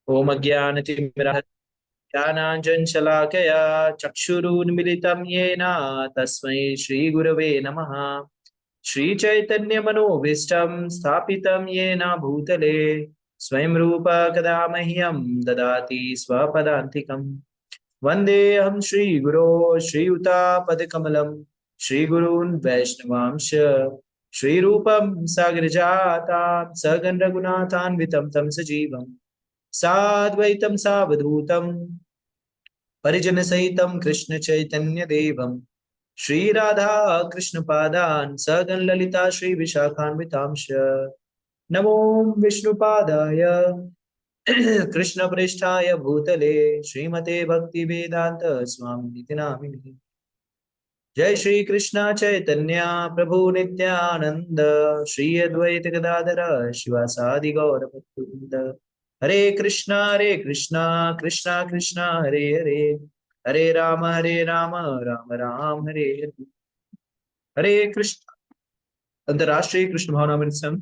ओम अज्ञानतिमिरः ज्ञानाञ्जनशलाकया चक्षुरुन्मिलितं येन तस्मै श्रीगुरवे नमः। श्रीचैतन्यमनोभीष्टं स्थापितं येन भूतले स्वयं रूप कदा मह्यं ददाति स्वपदान्तिकम्। वन्देऽहं श्रीगुरो श्रीयुतापदकमलं श्रीगुरून् वैष्णवांश श्रीरूपं साग्रजातां सगण रघुनाथान्वितं तं सजीवम् साद्वैतं सावधूतं परिजन सहितं कृष्ण चैतन्य देवं श्रीराधा कृष्ण पादान् सगण ललिता श्री विशाखान्वितांश नमो विष्णुपादाय कृष्ण पृष्ठाय भूतले श्रीमते भक्ति वेदांत स्वामी नामिने। जय श्री कृष्ण चैतन्य प्रभु नित्यानंद श्री अद्वैत गदाधर शिवासादि गौर भक्तवृंद। हरे कृष्णा कृष्णा कृष्णा हरे हरे हरे राम राम राम हरे हरे। हरे कृष्ण अंतर्राष्ट्रीय कृष्ण भावनामृत संघ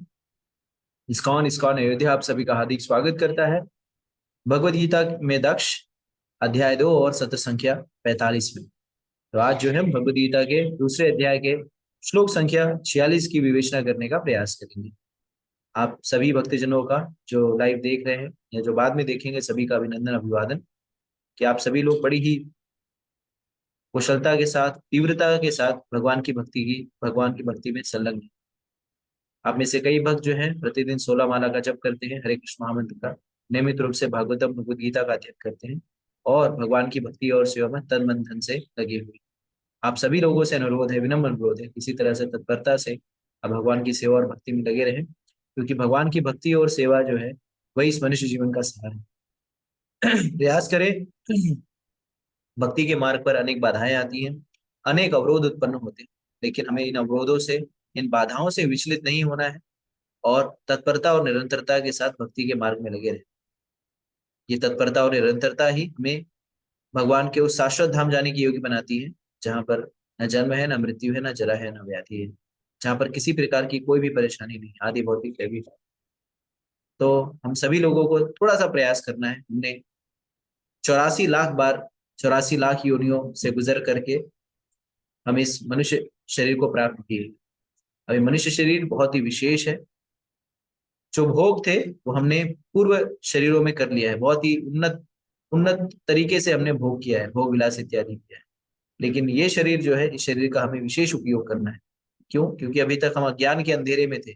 इस्कॉन इस्कॉन अयोध्या आप सभी का हार्दिक स्वागत करता है। भगवद गीता में दक्ष अध्याय 2 और सत्र संख्या 45 में। तो आज जो है भगवद गीता के दूसरे अध्याय के श्लोक संख्या 46 की विवेचना करने का प्रयास करेंगे। आप सभी भक्तजनों का जो लाइव देख रहे हैं या जो बाद में देखेंगे सभी का अभिनंदन अभिवादन कि आप सभी लोग बड़ी ही कुशलता के साथ तीव्रता के साथ भगवान की भक्ति में संलग्न हैं। आप में से कई भक्त जो हैं प्रतिदिन 16 माला का जप करते हैं, हरे कृष्ण महामंत्र का नियमित रूप से भागवतम भगवद गीता का अध्ययन करते हैं और भगवान की भक्ति और सेवा में तन मन धन से लगे हुए। आप सभी लोगों से अनुरोध है, विनम्र अनुरोध है, किसी तरह से तत्परता से आप भगवान की सेवा और भक्ति में लगे रहें, क्योंकि भगवान की भक्ति और सेवा जो है वही इस मनुष्य जीवन का सहारा है। प्रयास करें। भक्ति के मार्ग पर अनेक बाधाएं आती हैं, अनेक अवरोध उत्पन्न होते हैं, लेकिन हमें इन अवरोधों से, इन बाधाओं से विचलित नहीं होना है और तत्परता और निरंतरता के साथ भक्ति के मार्ग में लगे रहे। ये तत्परता और निरंतरता ही हमें भगवान के उस शाश्वत धाम जाने की योग्य बनाती है, जहाँ पर न जन्म है, न मृत्यु है, न जरा है, न व्याधि है, जहाँ पर किसी प्रकार की कोई भी परेशानी नहीं, आदि भौतिक है भी। तो हम सभी लोगों को थोड़ा सा प्रयास करना है। हमने 84 लाख बार 84 लाख योनियों से गुजर करके हम इस मनुष्य शरीर को प्राप्त किए। अभी मनुष्य शरीर बहुत ही विशेष है। जो भोग थे वो हमने पूर्व शरीरों में कर लिया है, बहुत ही उन्नत उन्नत तरीके से हमने भोग किया है, भोग विलास इत्यादि किया है। लेकिन ये शरीर जो है, इस शरीर का हमें विशेष उपयोग करना है। क्यों? क्योंकि अभी तक हम अज्ञान के अंधेरे में थे।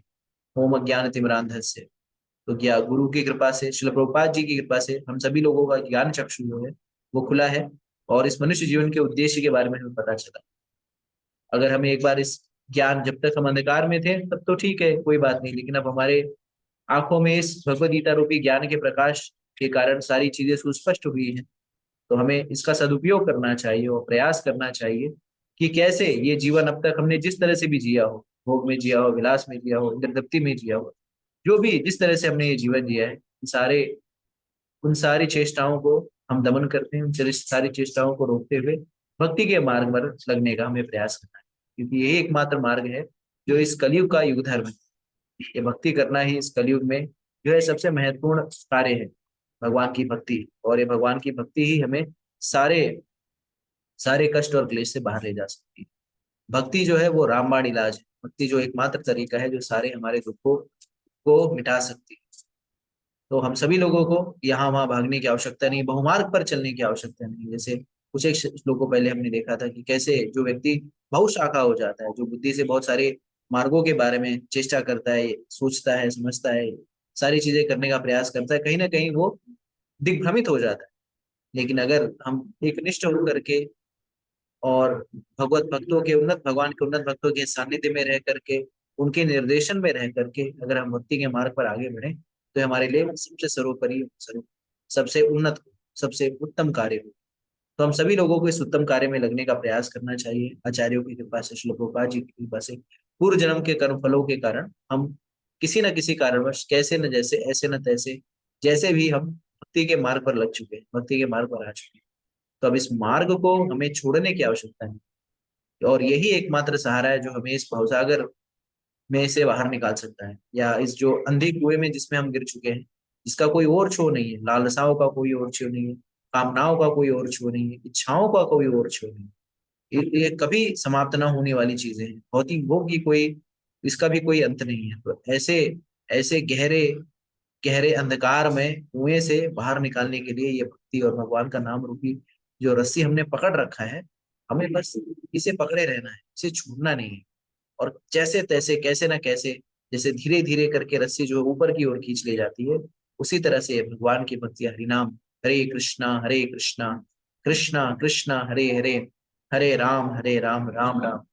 ओम अज्ञान तिमिरांधस्य। तो क्या गुरु की कृपा से, श्रील प्रभुपाद जी की कृपा से हम सभी लोगों का ज्ञान चक्षु जो है वो खुला है और इस मनुष्य जीवन के उद्देश्य के बारे में हमें पता चला। अगर हमें एक बार इस ज्ञान, जब तक हम अंधकार में थे तब तो ठीक है, कोई बात नहीं, लेकिन अब हमारे आंखों में इस भगवद गीता रूपी ज्ञान के प्रकाश के कारण सारी चीजें सुस्पष्ट हुई हैं। तो हमें इसका सदुपयोग करना चाहिए और प्रयास करना चाहिए कि कैसे ये जीवन अब तक हमने जिस तरह से भी जिया हो, भोग में जिया हो, विलास में जिया हो, इंद्रतृप्ति में जिया हो, जो भी जिस तरह से हमने ये जीवन जिया है, सारे उन सारी चेष्टाओं को हम दमन करते हैं, उन सारी चेष्टाओं को रोकते हुए भक्ति के मार्ग पर लगने का हमें प्रयास करना है, क्योंकि यही एकमात्र मार्ग है जो इस कलयुग का युग धर्म है। ये भक्ति करना ही इस कलयुग में जो है सबसे महत्वपूर्ण कार्य है, भगवान की भक्ति। और ये भगवान की भक्ति ही हमें सारे सारे कष्ट और क्लेश से बाहर ले जा सकती है। भक्ति जो है वो रामबाण इलाज है। भक्ति जो एकमात्र तरीका है जो सारे हमारे दुखों को मिटा सकती है। तो हम सभी लोगों को यहाँ वहां भागने की आवश्यकता नहीं, बहुमार्ग पर चलने की आवश्यकता नहीं। जैसे कुछ एक श्लोकों पहले हमने देखा था कि कैसे जो व्यक्ति बहुशाखा हो जाता है, जो बुद्धि से बहुत सारे मार्गों के बारे में चेष्टा करता है, सोचता है, समझता है, सारी चीजें करने का प्रयास करता है, कहीं ना कहीं वो दिग्भ्रमित हो जाता है। लेकिन अगर हम एक निष्ठ होकर के और भगवत भक्तों के, उन्नत भगवान के उन्नत भक्तों के सानिध्य में रह करके, उनके निर्देशन में रह करके अगर हम भक्ति के मार्ग पर आगे बढ़े तो हमारे लिए सबसे सर्वोपरि, सबसे उन्नत, सबसे उत्तम कार्य हो। तो हम सभी लोगों को इस उत्तम कार्य में लगने का प्रयास करना चाहिए। आचार्यों की कृपा से, श्रील प्रभुपाद जी की कृपा से, पूर्व जन्म के कर्म फलों के कारण हम किसी न किसी कारणवश, कैसे न जैसे, ऐसे न तैसे, जैसे भी हम भक्ति के मार्ग पर लग चुके हैं, भक्ति के मार्ग पर आ चुके हैं। तो अब इस मार्ग को हमें छोड़ने की आवश्यकता है और यही एकमात्र सहारा है जो हमें इस भवसागर में से बाहर निकाल सकता है, या इस जो अंधे कुएं में जिसमें हम गिर चुके हैं, जिसका कोई और छोर नहीं है, लालसाओं का कोई और छोर नहीं है, कामनाओं का कोई और छोर नहीं है, इच्छाओं का कोई और छोर नहीं है। ये कभी समाप्त ना होने वाली चीजें हैं, भौतिक भोग की कोई, इसका भी कोई अंत नहीं है। तो ऐसे ऐसे गहरे गहरे अंधकार में कुएं से बाहर निकालने के लिए ये भक्ति और भगवान का नाम रूपी जो रस्सी हमने पकड़ रखा है, हमें बस इसे पकड़े रहना है, इसे छोड़ना नहीं है। और जैसे तैसे कैसे ना कैसे, जैसे धीरे धीरे करके रस्सी जो है ऊपर की ओर खींच ले जाती है, उसी तरह से भगवान की भक्ति, हरिनाम, हरे कृष्णा कृष्णा कृष्णा हरे हरे, हरे राम राम राम,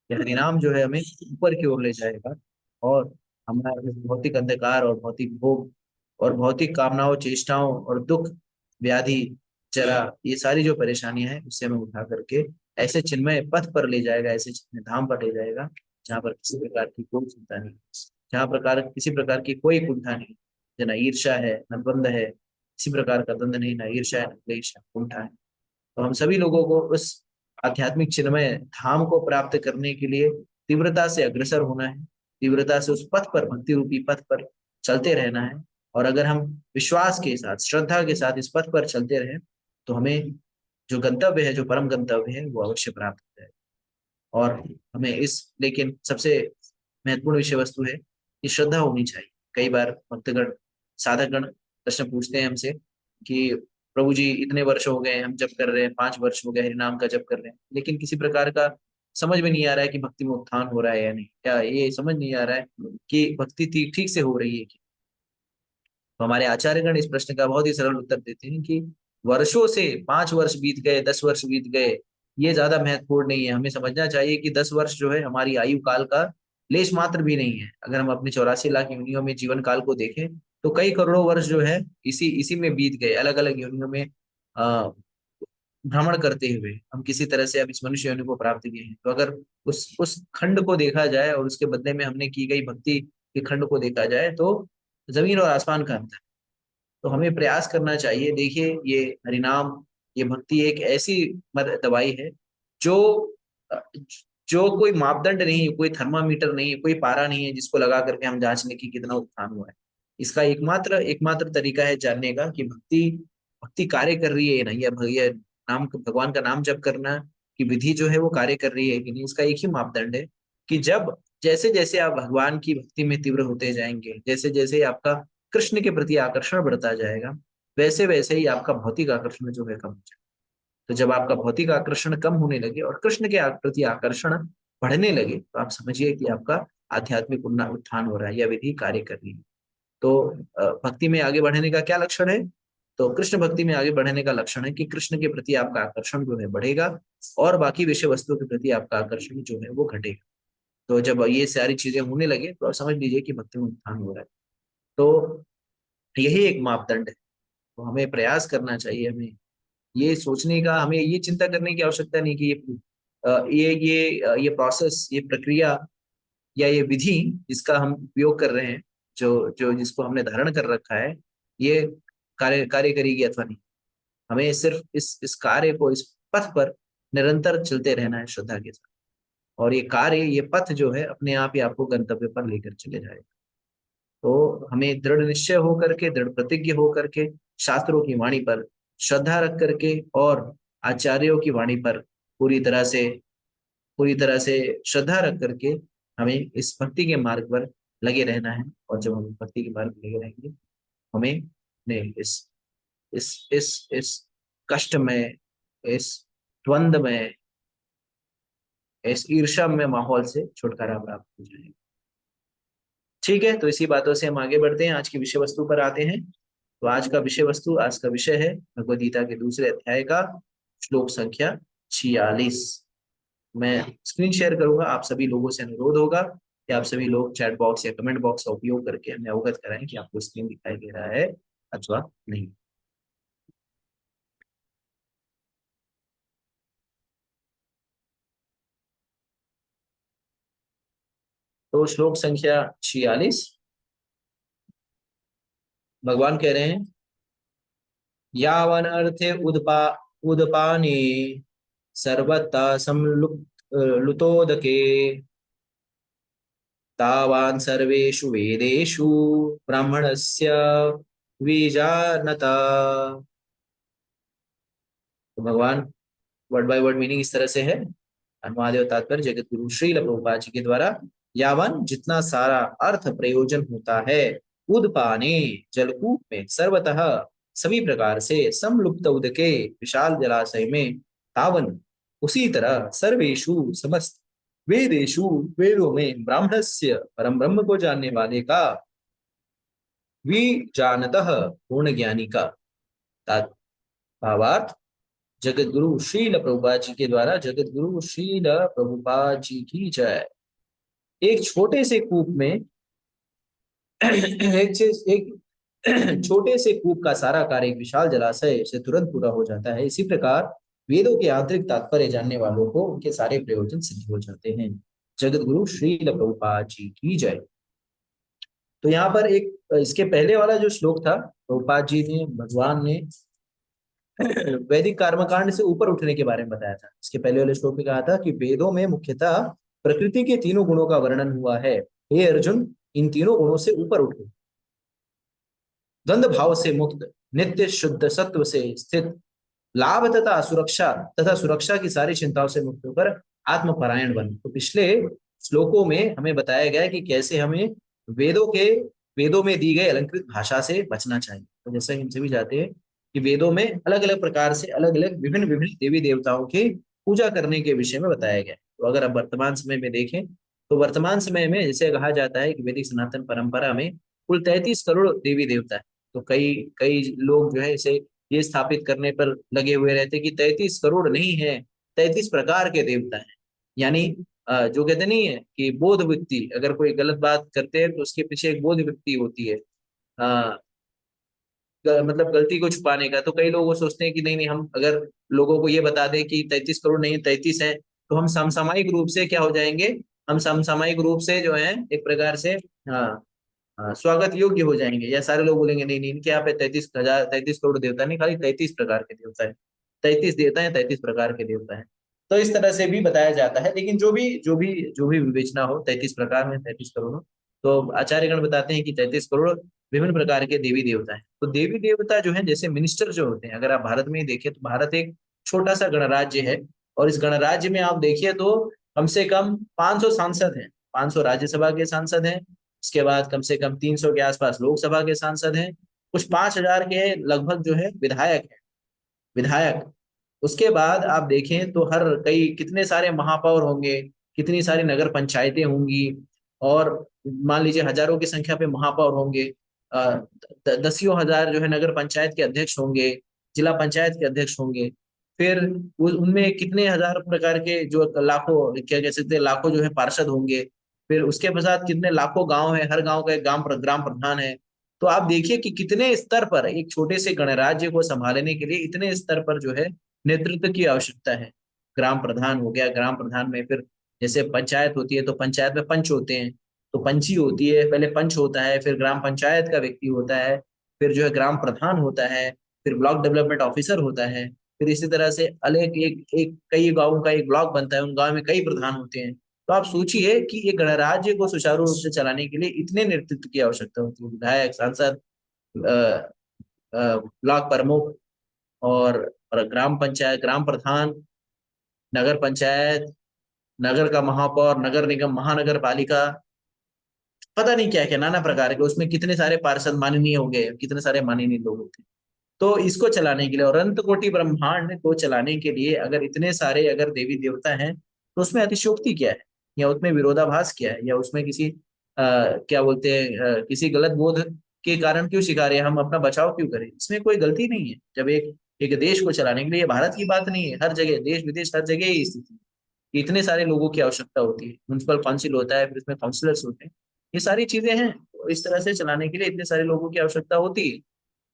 ये हरिनाम जो है हमें ऊपर की ओर ले जाएगा। और हमारा इस भौतिक अंधकार और भौतिक भोग और भौतिक कामनाओं, चेष्टाओं और दुख, व्याधि, जरा, ये सारी जो परेशानियां हैं उससे हमें उठा करके ऐसे चिन्मय पथ पर ले जाएगा, ऐसे चिन्मय धाम पर ले जाएगा जहाँ पर किसी प्रकार की कोई चिंता नहीं, जहाँ प्रकार किसी प्रकार की कोई कुंठा नहीं, न ईर्ष्या है, न द्वंद है, किसी प्रकार का द्वंद नहीं, न ईर्ष्या है, न क्लेश है, कुंठा है। तो हम सभी लोगों को उस आध्यात्मिक चिन्मय धाम को प्राप्त करने के लिए तीव्रता से अग्रसर होना है, तीव्रता से उस पथ पर, भक्ति रूपी पथ पर चलते रहना है। और अगर हम विश्वास के साथ, श्रद्धा के साथ इस पथ पर चलते रहें, तो हमें जो गंतव्य है, जो परम गंतव्य है, वो अवश्य प्राप्त हो जाए। और हमें इस, लेकिन सबसे महत्वपूर्ण विषय वस्तु है कि श्रद्धा होनी चाहिए। कई बार भक्तगण, साधकगण प्रश्न पूछते हैं हमसे कि प्रभु जी इतने वर्ष हो गए हम जप कर रहे हैं, 5 वर्ष हो गए हरिनाम का जप कर रहे हैं, लेकिन किसी प्रकार का समझ में नहीं आ रहा है कि भक्ति में उत्थान हो रहा है या नहीं, क्या ये समझ नहीं आ रहा है कि भक्ति ठीक ठीक से हो रही है। तो हमारे आचार्यगण इस प्रश्न का बहुत ही सरल उत्तर देते हैं कि वर्षों से, 5 वर्ष बीत गए, 10 वर्ष बीत गए, ये ज्यादा महत्वपूर्ण नहीं है। हमें समझना चाहिए कि 10 वर्ष जो है हमारी आयु काल का लेश मात्र भी नहीं है। अगर हम अपने 84 लाख योनियों में जीवन काल को देखें, तो कई करोड़ों वर्ष जो है इसी इसी में बीत गए, अलग अलग योनियों में भ्रमण करते हुए हम किसी तरह से अब इस मनुष्य योनि को प्राप्त किए हैं। तो अगर उस खंड को देखा जाए और उसके बदले में हमने की गई भक्ति के खंड को देखा जाए, तो जमीन और आसमान का अंतर। तो हमें प्रयास करना चाहिए। देखिए, ये हरिनाम, ये भक्ति एक ऐसी दवाई है जो जो कोई मापदंड नहीं, कोई थर्मामीटर नहीं, कोई पारा नहीं है जिसको लगा करके हम जांच लें कि कितना उत्थान हुआ है। इसका एकमात्र एकमात्र तरीका है जानने का कि भक्ति भक्ति कार्य कर रही है या नहीं, या नाम, भगवान का नाम जप करना की विधि जो है वो कार्य कर रही है कि नहीं। इसका एक ही मापदंड है कि जब, जैसे जैसे आप भगवान की भक्ति में तीव्र होते जाएंगे, जैसे जैसे आपका कृष्ण के प्रति आकर्षण बढ़ता जाएगा, वैसे वैसे ही आपका भौतिक आकर्षण जो है कम हो जाएगा। तो जब आपका भौतिक आकर्षण कम होने लगे और कृष्ण के प्रति आकर्षण बढ़ने लगे, तो आप समझिए कि आपका आध्यात्मिक उत्थान हो रहा है, यह विधि कार्य कर रही है। तो भक्ति में आगे बढ़ने का क्या लक्षण है? तो कृष्ण भक्ति में आगे बढ़ने का लक्षण है कि कृष्ण के प्रति आपका आकर्षण जो है बढ़ेगा, और बाकी विषय वस्तुओं के प्रति आपका आकर्षण जो है वो घटेगा। तो जब ये सारी चीजें होने लगे, तो आप समझ लीजिए कि भक्ति में उत्थान हो रहा है। तो यही एक मापदंड है। तो हमें प्रयास करना चाहिए, हमें ये सोचने का, हमें ये चिंता करने की आवश्यकता नहीं कि ये प्रोसेस, ये प्रक्रिया या ये विधि जिसका हम उपयोग कर रहे हैं, जो जो जिसको हमने धारण कर रखा है, ये कार्य कार्य करेगी अथवा नहीं। हमें सिर्फ इस कार्य को, इस पथ पर निरंतर चलते रहना है श्रद्धा के साथ। और ये कार्य, ये पथ जो है अपने आप ही आपको गंतव्य पर लेकर चले जाएगा। तो हमें दृढ़ निश्चय होकर के, दृढ़ प्रतिज्ञ होकर के, शास्त्रों की वाणी पर श्रद्धा रख करके और आचार्यों की वाणी पर पूरी तरह से पूरी तरह से श्रद्धा रख करके हमें इस भक्ति के मार्ग पर लगे रहना है। और जब हम भक्ति के मार्ग पर लगे रहेंगे, हमें इस कष्ट में, इस द्वंद में, इस ईर्ष्या में माहौल से छुटकारा प्राप्त हो जाएगा। ठीक है, तो इसी बातों से हम आगे बढ़ते हैं, आज की विषय वस्तु पर आते हैं। तो आज का विषय वस्तु, आज का विषय है भगवद गीता के दूसरे अध्याय का श्लोक संख्या 46। मैं स्क्रीन शेयर करूंगा, आप सभी लोगों से अनुरोध होगा कि आप सभी लोग चैट बॉक्स या कमेंट बॉक्स का उपयोग करके हमें अवगत कराएं कि आपको स्क्रीन दिखाई दे रहा है अथवा नहीं। तो श्लोक संख्या 46, भगवान कह रहे हैं, यावन अर्थे उदपाने सर्वथा लुतोदके, तावान् सर्वेषु वेदेषु ब्राह्मणस्य विजानता। तो भगवान वर्ड बाय वर्ड मीनिंग इस तरह से है। अनुवाद और तात्पर्य जगत गुरु श्रील प्रभुपाद जी के द्वारा यावन जितना सारा अर्थ प्रयोजन होता है उदपाने जलकूप में सर्वतः सभी प्रकार से समलुप्त उदके विशाल जलाशय में तावन उसी तरह सर्वेशु समस्त वेदेशु वेदों में ब्राह्मणस्य परम ब्रह्म को जानने वाले का विजानतः पूर्ण ज्ञानी का भावार्थ जगत गुरु श्रील प्रभुपाद जी के द्वारा जगत गुरु श्रील प्रभुपाद जी की जय। एक छोटे से कूप में एक छोटे से कूप का सारा कार्य एक विशाल जलाशय से तुरंत पूरा हो जाता है, इसी प्रकार वेदों के आंतरिक तात्पर्य जानने वालों को उनके सारे प्रयोजन सिद्ध हो जाते हैं। जगत गुरु श्रील प्रभुपाद जी की जय। तो यहाँ पर एक इसके पहले वाला जो श्लोक था, प्रभुपाद जी ने भगवान ने वैदिक कर्मकांड से ऊपर उठने के बारे में बताया था। इसके पहले वाले श्लोक में कहा था कि वेदों में मुख्यतः प्रकृति के तीनों गुणों का वर्णन हुआ है। हे अर्जुन, इन तीनों गुणों से ऊपर उठो, द्वंद्व भाव से मुक्त, नित्य शुद्ध सत्व से स्थित, लाभ तथा सुरक्षा की सारी चिंताओं से मुक्त होकर आत्मपरायण बन। तो पिछले श्लोकों में हमें बताया गया कि कैसे हमें वेदों में दी गई अलंकृत भाषा से बचना चाहिए। तो जैसे हम सभी जानते हैं कि वेदों में अलग अलग प्रकार से अलग अलग विभिन्न विभिन्न देवी देवताओं की पूजा करने के विषय में बताया गया। तो अगर आप वर्तमान समय में देखें तो वर्तमान समय में जैसे कहा जाता है कि वैदिक सनातन परंपरा में कुल 33 करोड़ देवी देवता है। तो कई कई लोग जो है इसे ये स्थापित करने पर लगे हुए रहते कि 33 करोड़ नहीं है, 33 प्रकार के देवता हैं। यानी जो कहते नहीं है कि बोध वृत्ति, अगर कोई गलत बात करते हैं तो उसके पीछे एक बोध वृत्ति होती है, मतलब गलती को छुपाने का। तो कई लोग वो सोचते हैं कि नहीं नहीं, हम अगर लोगों को ये बता दें कि 33 करोड़ नहीं 33 है तो हम समसामयिक रूप से क्या हो जाएंगे, हम समसामयिक रूप से जो है एक प्रकार से हाँ स्वागत योग्य हो जाएंगे। या सारे लोग बोलेंगे नहीं नहीं, इनके यहाँ पे 33 करोड़ देवता नहीं, खाली 33 प्रकार के देवता है, 33 देवता है, 33 प्रकार के देवता है। तो इस तरह से भी बताया जाता है। लेकिन जो भी विवेचना हो, 33 प्रकार में 33 करोड़ हो। तो आचार्यगण बताते हैं कि 33 करोड़ विभिन्न प्रकार के देवी देवता है। तो देवी देवता जो है जैसे मिनिस्टर जो होते हैं, अगर आप भारत में ही देखें तो भारत एक छोटा सा गणराज्य है। और इस गणराज्य में आप देखिए तो कम से कम 500 सांसद हैं, 500 राज्यसभा के सांसद हैं। उसके बाद कम से कम 300 के आसपास लोकसभा के सांसद हैं। कुछ 5000 के लगभग जो है विधायक। उसके बाद आप देखें तो हर कई कितने सारे महापौर होंगे, कितनी सारी नगर पंचायतें होंगी, और मान लीजिए हजारों की संख्या पे महापौर होंगे। दसियों हजार जो है नगर पंचायत के अध्यक्ष होंगे, जिला पंचायत के अध्यक्ष होंगे। फिर उनमें कितने हजार प्रकार के जो लाखों क्या कह सकते हैं, लाखों जो है पार्षद होंगे। फिर उसके पश्चात कितने लाखों गांव है, हर गांव का एक ग्राम प्रधान है। तो आप देखिए कि कितने स्तर पर एक छोटे से गणराज्य को संभालने के लिए इतने स्तर पर जो है नेतृत्व की आवश्यकता है। ग्राम प्रधान हो गया, ग्राम प्रधान में फिर जैसे पंचायत होती है तो पंचायत में पंच होते हैं, तो पंची होती है, पहले पंच होता है, फिर ग्राम पंचायत का व्यक्ति होता है, फिर जो है ग्राम प्रधान होता है, फिर ब्लॉक डेवलपमेंट ऑफिसर होता है। फिर इसी तरह से अलग एक एक कई गांवों का एक ब्लॉक बनता है, उन गांव में कई प्रधान होते हैं। तो आप सोचिए कि एक गणराज्य को सुचारू रूप से चलाने के लिए इतने नेतृत्व की आवश्यकता होती है। विधायक, सांसद, ब्लॉक प्रमुख, और ग्राम पंचायत, ग्राम प्रधान, नगर पंचायत, नगर का महापौर, नगर निगम, महानगर पालिका, पता नहीं क्या क्या नाना प्रकार के, उसमें कितने सारे पार्षद माननीय हो गए, कितने सारे माननीय लोग होते हैं। तो इसको चलाने के लिए और अनंत कोटि ब्रह्मांड को चलाने के लिए अगर इतने सारे अगर देवी देवता हैं तो उसमें अतिशयोक्ति क्या है, या उसमें विरोधाभास क्या है, या उसमें किसी क्या बोलते हैं किसी गलत बोध के कारण क्यों शिकार है, हम अपना बचाव क्यों करें, इसमें कोई गलती नहीं है। जब एक एक देश को चलाने के लिए, ये भारत की बात नहीं है, हर जगह देश विदेश हर जगह ये स्थिति है। इतने सारे लोगों की आवश्यकता होती है, म्यूनसिपल काउंसिल होता है, फिर इसमें काउंसिलर्स होते हैं, ये सारी चीजें हैं। तो इस तरह से चलाने के लिए इतने सारे लोगों की आवश्यकता होती है।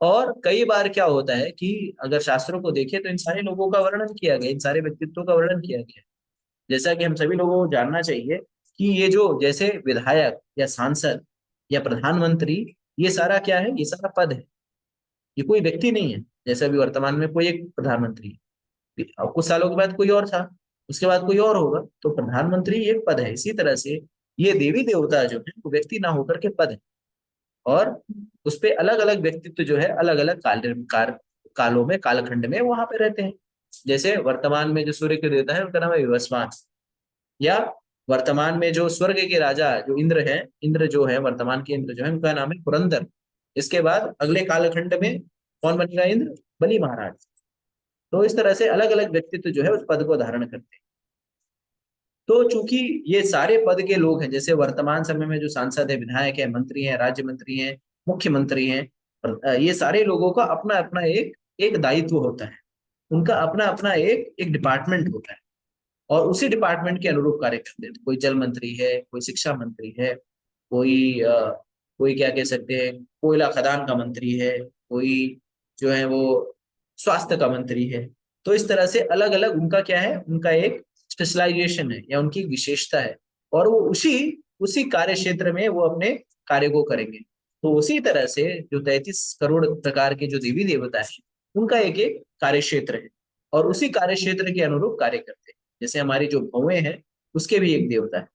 और कई बार क्या होता है कि अगर शास्त्रों को देखें तो इन सारे लोगों का वर्णन किया गया, इन सारे व्यक्तित्वों का वर्णन किया गया। जैसा कि हम सभी लोगों को जानना चाहिए कि ये जो जैसे विधायक या सांसद या प्रधानमंत्री, ये सारा क्या है, ये सारा पद है, ये कोई व्यक्ति नहीं है। जैसे अभी वर्तमान में कोई एक प्रधानमंत्री है, और कुछ सालों के बाद कोई और था, उसके बाद कोई और होगा। तो प्रधानमंत्री एक पद है। इसी तरह से ये देवी देवता जो है वो व्यक्ति ना होकर के पद है। और उस पे अलग अलग व्यक्तित्व जो है अलग अलग कालों में, कालखंड में वहां पे रहते हैं। जैसे वर्तमान में जो सूर्य के देवता है उनका नाम है विवस्वान, या वर्तमान में जो स्वर्ग के राजा जो इंद्र है, इंद्र जो है वर्तमान के इंद्र जो है उनका नाम है पुरंदर। इसके बाद अगले कालखंड में कौन बनेगा इंद्र? बलि महाराज। तो इस तरह से अलग अलग व्यक्तित्व जो है उस पद को धारण करते हैं। तो चूंकि ये सारे पद के लोग हैं, जैसे वर्तमान समय में जो सांसद है, विधायक है, मंत्री हैं, राज्य मंत्री हैं, मुख्यमंत्री हैं, ये सारे लोगों का अपना अपना एक एक दायित्व होता है। उनका अपना अपना एक एक डिपार्टमेंट होता है और उसी डिपार्टमेंट के अनुरूप कार्य करते हैं। तो कोई जल मंत्री है, कोई शिक्षा मंत्री है, कोई कोई क्या कह सकते हैं, कोयला खदान का मंत्री है, कोई जो है वो स्वास्थ्य का मंत्री है। तो इस तरह से अलग अलग उनका क्या है, उनका एक स्पेशलाइजेशन है या उनकी विशेषता है, और वो उसी उसी कार्य क्षेत्र में वो अपने कार्य को करेंगे। तो उसी तरह से जो 33 करोड़ प्रकार के जो देवी देवता है उनका एक एक कार्य क्षेत्र है और उसी कार्य क्षेत्र के अनुरूप कार्य करते हैं। जैसे हमारी जो भौएं हैं उसके भी एक देवता है,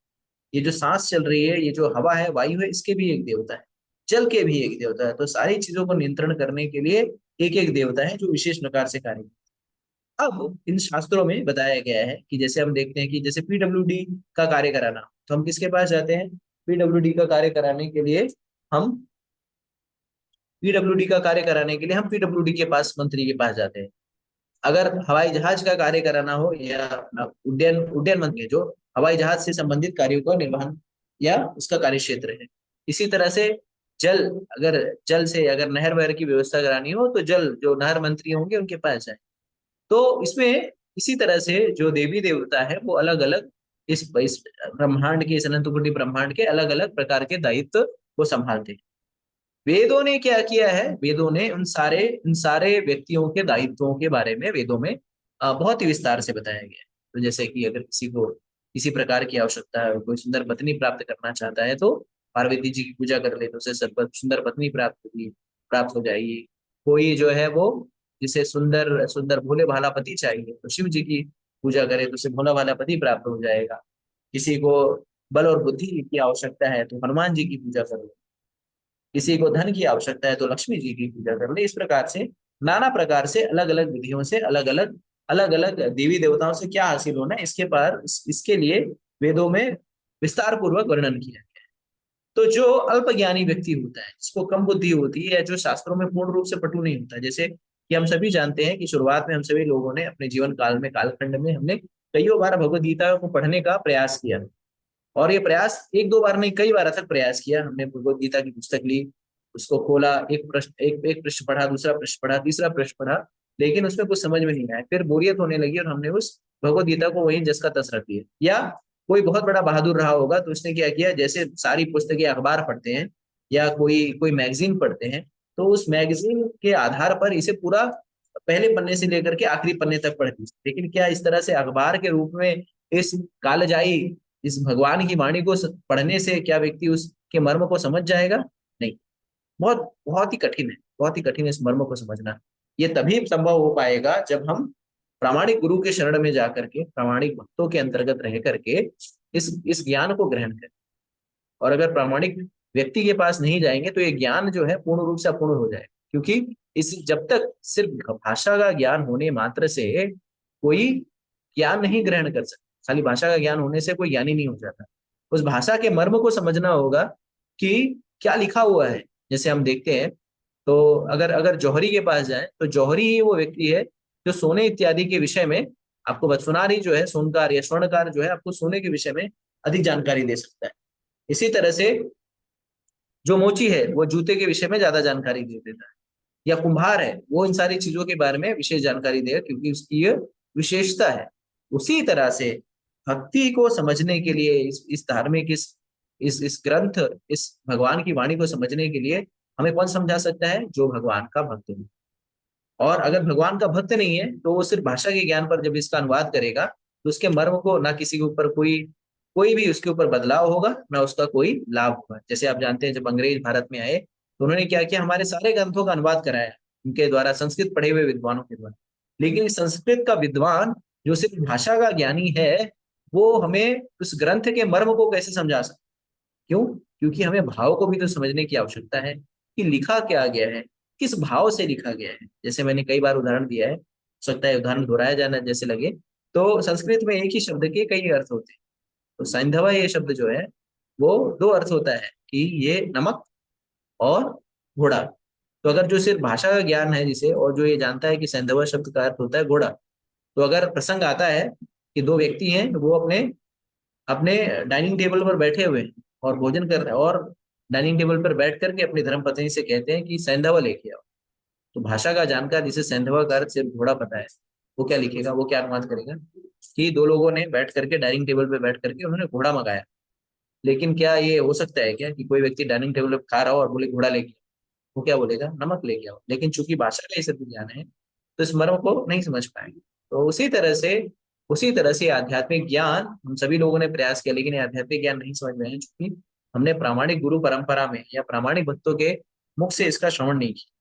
ये जो सांस चल रही है, ये जो हवा है, वायु है, इसके भी एक देवता है, जल के भी एक देवता है। तो सारी चीजों को नियंत्रण करने के लिए एक एक देवता है जो विशेष प्रकार से कार्य करते हैं। अब इन शास्त्रों में बताया गया है कि जैसे हम देखते हैं कि जैसे पीडब्ल्यूडी का कार्य कराना, तो हम किसके पास जाते हैं? पीडब्ल्यूडी का कार्य कराने के लिए हम पीडब्ल्यूडी का कार्य कराने के लिए हम पीडब्ल्यूडी के पास, मंत्री के पास जाते हैं। अगर हवाई जहाज का कार्य कराना हो या उड्डयन उड्डयन मंत्री जो हवाई जहाज से संबंधित कार्यों का निर्वहन या उसका कार्य क्षेत्र है। इसी तरह से जल, अगर जल से अगर नहर वहर की व्यवस्था करानी हो तो जल जो नहर मंत्री होंगे उनके पास जाए। तो इसमें इसी तरह से जो देवी देवता है वो अलग अलग इस ब्रह्मांड के, इस अनंत कोटि ब्रह्मांड के अलग अलग प्रकार के दायित्व को संभालते हैं। वेदों ने क्या किया है? वेदों ने उन सारे व्यक्तियों के दायित्वों के बारे में वेदों में बहुत ही विस्तार से बताया गया है। तो जैसे कि अगर किसी को किसी प्रकार की आवश्यकता है, कोई सुंदर पत्नी प्राप्त करना चाहता है तो पार्वती जी की पूजा कर ले तो उसे सुंदर पत्नी प्राप्त हो जाएगी। कोई जो है वो जिसे सुंदर सुंदर भोले भाला पति चाहिए तो शिव जी की पूजा करे तो उसे भोला भाला पति प्राप्त हो जाएगा। किसी को बल और बुद्धि की आवश्यकता है तो हनुमान जी की पूजा कर ले। किसी को धन की आवश्यकता है तो लक्ष्मी जी की पूजा कर ले। इस प्रकार से नाना प्रकार से अलग अलग विधियों से अलग अलग देवी देवताओं से क्या हासिल होना है इसके लिए वेदों में विस्तार पूर्वक वर्णन किया गया है। तो जो अल्पज्ञानी व्यक्ति होता है, जिसको कम बुद्धि होती है या जो शास्त्रों में पूर्ण रूप से पटु नहीं होता, जैसे कि हम सभी जानते हैं कि शुरुआत में हम सभी लोगों ने अपने जीवन काल में, कालखंड में हमने कईयों बार भगवत गीता को पढ़ने का प्रयास किया। और ये प्रयास एक दो बार नहीं, कई बार तक प्रयास किया। हमने भगवत गीता की पुस्तक ली, उसको खोला, एक पृष्ठ पढ़ा, दूसरा पृष्ठ पढ़ा, तीसरा पृष्ठ पढ़ा, लेकिन उसमें कुछ समझ में नहीं आया। फिर बोरियत होने लगी और हमने उस भगवत गीता को वहीं जस का तस रख दिया। या कोई बहुत बड़ा बहादुर रहा होगा तो उसने क्या किया, जैसे सारी पुस्तकें अखबार पढ़ते हैं या कोई कोई मैगजीन पढ़ते हैं, तो उस मैगजीन के आधार पर इसे पूरा पहले पन्ने से लेकर के आखिरी पन्ने तक पढ़ दी। लेकिन क्या इस तरह से अखबार के रूप में इस कालजाई इस भगवान की वाणी को पढ़ने से क्या व्यक्ति उसके मर्म को समझ जाएगा? नहीं। बहुत बहुत ही कठिन है, बहुत ही कठिन है इस मर्म को समझना। ये तभी संभव हो पाएगा जब हम प्रामाणिक गुरु के शरण में जाकर के, प्रामाणिक भक्तों के अंतर्गत रह करके इस ज्ञान को ग्रहण करें। और अगर प्रामाणिक व्यक्ति के पास नहीं जाएंगे तो ये ज्ञान जो है पूर्ण रूप से अपूर्ण हो जाएगा। क्योंकि इस जब तक सिर्फ भाषा का ज्ञान होने मात्र से कोई ज्ञान नहीं ग्रहण कर सकता, खाली भाषा का ज्ञान होने से कोई ज्ञानी नहीं हो जाता। उस भाषा के मर्म को समझना होगा कि क्या लिखा हुआ है। जैसे हम देखते हैं तो अगर अगर जौहरी के पास जाए तो जौहरी ही वो व्यक्ति है जो सोने इत्यादि के विषय में आपको, सुनारी जो है, सोनकार या स्वर्णकार जो है, आपको सोने के विषय में अधिक जानकारी दे सकता है। इसी तरह से जो मोची है वो जूते के विषय में ज्यादा जानकारी दे देता है, या कुम्हार है वो इन सारी चीजों के बारे में विशेष जानकारी देगा क्योंकि उसकी ये विशेषता है। उसी तरह से भक्ति को समझने के लिए, इस धार्मिक इस ग्रंथ, इस भगवान की वाणी को समझने के लिए हमें कौन समझा सकता है? जो भगवान का भक्त है। और अगर भगवान का भक्त नहीं है तो वो सिर्फ भाषा के ज्ञान पर जब इसका अनुवाद करेगा तो उसके मर्म को ना किसी के ऊपर कोई कोई भी उसके ऊपर बदलाव होगा, ना उसका कोई लाभ होगा। जैसे आप जानते हैं जब अंग्रेज भारत में आए तो उन्होंने क्या किया, हमारे सारे ग्रंथों का अनुवाद कराया उनके द्वारा, संस्कृत पढ़े हुए विद्वानों के द्वारा। लेकिन इस संस्कृत का विद्वान जो सिर्फ भाषा का ज्ञानी है वो हमें उस ग्रंथ के मर्म को कैसे समझा सकता? क्यों? क्योंकि हमें भाव को भी तो समझने की आवश्यकता है कि लिखा क्या गया है, किस भाव से लिखा गया है। जैसे मैंने कई बार उदाहरण दिया है, हो सकता है उदाहरण दोहराया जाना जैसे लगे, तो संस्कृत में एक ही शब्द के कई अर्थ होते हैं। तो सैंधव ये शब्द जो है वो दो अर्थ होता है कि ये नमक और घोड़ा। तो अगर जो सिर्फ भाषा का ज्ञान है जिसे, और जो ये जानता है कि सैंधव शब्द का अर्थ होता है घोड़ा, तो अगर प्रसंग आता है कि दो व्यक्ति हैं वो अपने अपने डाइनिंग टेबल पर बैठे हुए हैं और भोजन कर रहे हैं, और डाइनिंग टेबल पर बैठ करके अपनी धर्मपत्नी से कहते हैं कि सैंधव लेके आओ, तो भाषा का जानकार जिसे सैंधव का अर्थ सिर्फ घोड़ा पता है, वो क्या लिखेगा, वो क्या अनुवाद करेगा कि दो लोगों ने बैठ करके डाइनिंग टेबल पे बैठ करके उन्होंने घोड़ा मंगाया। लेकिन क्या ये हो सकता है क्या कि कोई व्यक्ति डाइनिंग टेबल पे खा रहा हो और बोले घोड़ा लेके आओ? वो क्या बोलेगा, नमक लेके आओ। लेकिन चूंकि भाषा का ये सिर्फ ज्ञान है तो इस मर्म को नहीं समझ पाएंगे। तो उसी तरह से आध्यात्मिक ज्ञान हम सभी लोगों ने प्रयास किया, लेकिन ये आध्यात्मिक ज्ञान नहीं समझ में आया क्योंकि हमने प्रामाणिक गुरु परंपरा में या प्रामाणिक भक्तों के मुख से इसका श्रवण नहीं किया।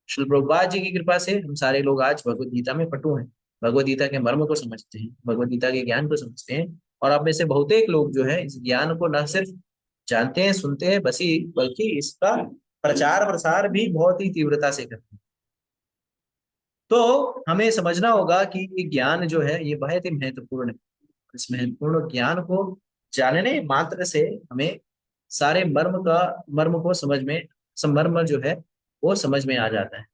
श्रील प्रभुपाद जी की कृपा से हम सारे लोग आज भगवत गीता में पटु हैं, भगवत गीता के मर्म को समझते हैं, भगवत गीता के ज्ञान को समझते हैं। और आप में से बहुतेक लोग जो है इस ज्ञान को न सिर्फ जानते हैं सुनते हैं बस ही, बल्कि इसका प्रचार प्रसार भी बहुत ही तीव्रता से करते हैं। तो हमें समझना होगा कि ये ज्ञान जो है ये बहुत ही महत्वपूर्ण है। इस महत्वपूर्ण ज्ञान को जानने मात्र से हमें सारे मर्म को समझ में, मर्म जो है वो समझ में आ जाता है।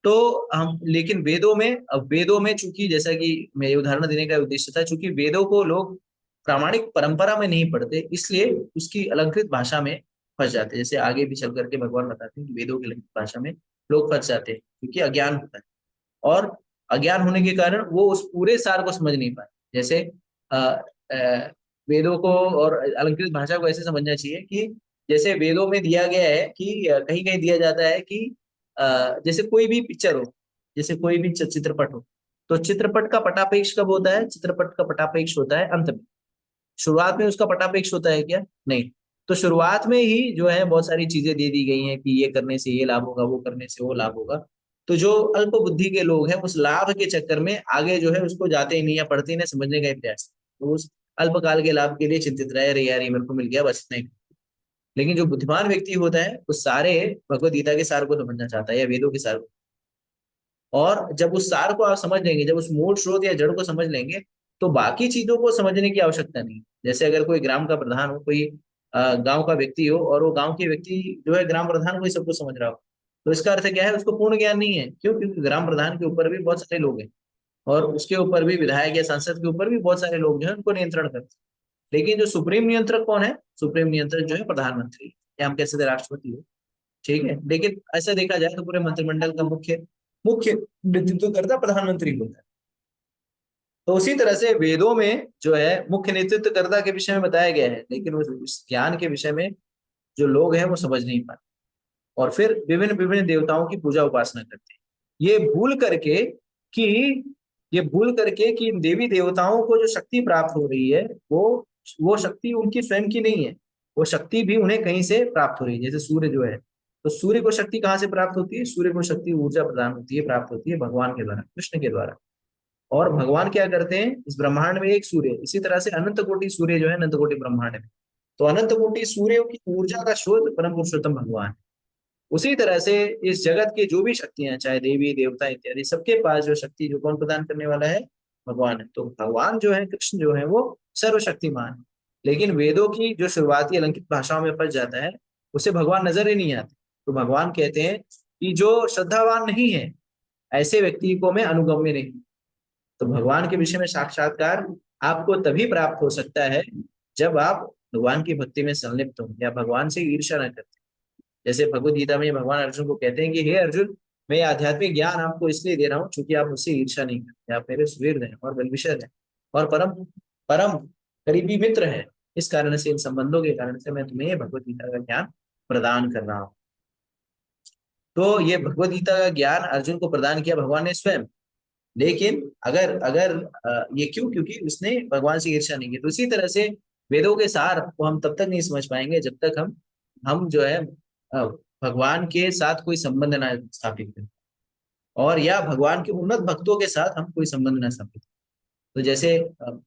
तो हम लेकिन वेदों में, अब वेदों में चूंकि जैसा कि मैं ये उदाहरण देने का उद्देश्य था, चूंकि वेदों को लोग प्रामाणिक परंपरा में नहीं पढ़ते इसलिए उसकी अलंकृत भाषा में फंस जाते हैं। जैसे आगे भी चल करके भगवान बताते हैं कि वेदों की अलंकृत भाषा में लोग फंस जाते हैं क्योंकि अज्ञान होता है, और अज्ञान होने के कारण वो उस पूरे सार को समझ नहीं पाते। जैसे अ, अ, वेदों को और अलंकृत भाषा को ऐसे समझना चाहिए कि जैसे वेदों में दिया गया है कि कहीं कहीं दिया जाता है कि जैसे कोई भी पिक्चर हो, जैसे कोई भी चित्रपट हो, तो चित्रपट का पटापेक्ष कब होता है, चित्रपट का पटापेक्ष होता है अंत में। शुरुआत में उसका पटापेक्ष होता है क्या, नहीं। तो शुरुआत में ही जो है बहुत सारी चीजें दे दी गई हैं कि ये करने से ये लाभ होगा, वो करने से वो लाभ होगा। तो जो अल्प बुद्धि के लोग हैं उस लाभ के चक्कर में आगे जो है उसको जाते ही नहीं या पढ़ते ही नहीं, समझने का ही प्रयास, तो उस अल्पकाल के लाभ के लिए चिंतित रहे, अरे यार ये मेरे को मिल गया बस इतना ही। लेकिन जो बुद्धिमान व्यक्ति होता है वो सारे भगवत गीता के सार को समझना चाहता है या वेदों के सार को। और जब उस सार को आप समझ लेंगे, जब उस मूल स्रोत या जड़ को समझ लेंगे, तो बाकी चीजों को समझने की आवश्यकता नहीं। जैसे अगर कोई ग्राम का प्रधान हो, कोई गांव का व्यक्ति हो, और वो गांव के व्यक्ति जो है ग्राम प्रधान को ही सब कुछ समझ रहा हो, तो इसका अर्थ क्या है, उसको पूर्ण ज्ञान नहीं है। क्यों? क्योंकि ग्राम प्रधान के ऊपर भी बहुत सारे लोग हैं, और उसके ऊपर भी विधायक या सांसद के ऊपर भी बहुत सारे लोग जो है उनको नियंत्रण करते हैं। लेकिन जो सुप्रीम नियंत्रक कौन है, सुप्रीम नियंत्रक जो है प्रधानमंत्री, या हम कह सकते हैं राष्ट्रपति हो, ठीक है। लेकिन ऐसा देखा जाए तो पूरे मंत्रिमंडल का मुख्य मुख्य नेतृत्व करता प्रधानमंत्री होता है। तो उसी तरह से वेदों में जो है मुख्य नेतृत्व कर्ता के विषय में बताया गया है, लेकिन उस ज्ञान के विषय में जो लोग हैं वो समझ नहीं पाते, और फिर विभिन्न विभिन्न देवताओं की पूजा उपासना करते हैं। ये भूल करके कि ये भूल करके कि इन देवी देवताओं को जो शक्ति प्राप्त हो रही है वो शक्ति उनकी स्वयं की नहीं है, वो शक्ति भी उन्हें कहीं से प्राप्त हो रही है। जैसे सूर्य जो है, तो सूर्य को शक्ति कहाँ से प्राप्त होती है, सूर्य को शक्ति ऊर्जा प्रदान होती है, प्राप्त होती है भगवान के द्वारा, कृष्ण के द्वारा। और भगवान क्या करते हैं, इस ब्रह्मांड में एक सूर्य, इसी तरह से अनंत कोटि सूर्य जो है अनंत कोटि ब्रह्मांड में, तो अनंत कोटि सूर्यों की ऊर्जा का स्रोत परम पुरुषोत्तम भगवान है। उसी तरह से इस जगत की जो भी शक्तियां, चाहे देवी देवता इत्यादि, सबके पास जो शक्ति जो कौन प्रदान करने वाला है, भगवान है। तो भगवान जो है, कृष्ण जो है वो सर्वशक्तिमान है। लेकिन वेदों की जो शुरुआती अलंकृत भाषाओं में फंस जाता है उसे भगवान नजर ही नहीं आते। तो भगवान कहते हैं कि जो श्रद्धावान नहीं है ऐसे व्यक्ति को मैं अनुगम्य नहीं। तो भगवान के विषय में साक्षात्कार आपको तभी प्राप्त हो सकता है जब आप भगवान की भक्ति में संलिप्त हो या भगवान से ईर्ष्या न करते। जैसे भगवत गीता में भगवान अर्जुन को कहते हैं कि हे अर्जुन, मैं आध्यात्मिक ज्ञान आपको इसलिए दे रहा हूँ क्योंकि आप मुझसे ईर्ष्या नहीं करते, आप मेरे सुहृद हैं और वेलविशर हैं और परम परम करीबी मित्र हैं। इस कारण से, इन संबंधों के कारण से मैं तुम्हें भगवत गीता का ज्ञान प्रदान कर रहा हूँ। तो ये भगवत गीता का ज्ञान अर्जुन को प्रदान किया भगवान ने स्वयं। लेकिन अगर अगर ये क्यों, क्योंकि उसने भगवान से ईर्ष्या नहीं की। तो इसी तरह से वेदों के सार को हम तब तक नहीं समझ पाएंगे जब तक हम जो है भगवान के साथ कोई संबंध ना स्थापित करें, और या भगवान के उन्नत भक्तों के साथ हम कोई संबंध ना स्थापित करें। तो जैसे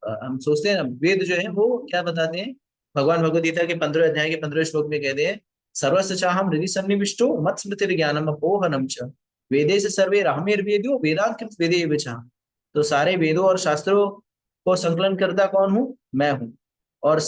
हम सोचते हैं वेद जो है वो क्या बताते हैं, भगवान भगवद गीता के 15वें अध्याय के 15वें श्लोक में कहते हैं, सर्वस्य चाहम हृदि सन्निविष्टो मत् स्मृतिर ज्ञानम अपोहनम च वेदे से सर्वे राहमेर्वेद्यो वेदांत वेदे विचार। तो सारे वेदों और शास्त्रों को संकलन करता कौन हूं? मैं हूं। और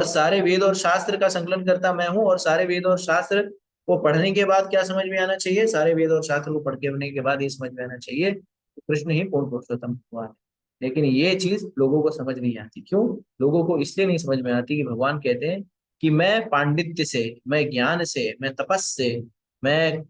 सारे वेद और शास्त्र का संकलन करता मैं हूं। और सारे वेद और शास्त्र को पढ़ने के बाद क्या समझ में आना चाहिए? सारे वेद और शास्त्र को पढ़ के होने के बाद ये समझ में आना चाहिए कि कृष्ण ही पूर्ण पुरुषोत्तम भगवान है। लेकिन ये चीज लोगों को समझ नहीं आती। क्यों? लोगों को इसलिए नहीं समझ में आती कि भगवान कहते हैं कि मैं पांडित्य से, मैं ज्ञान से, मैं तपस से, मैं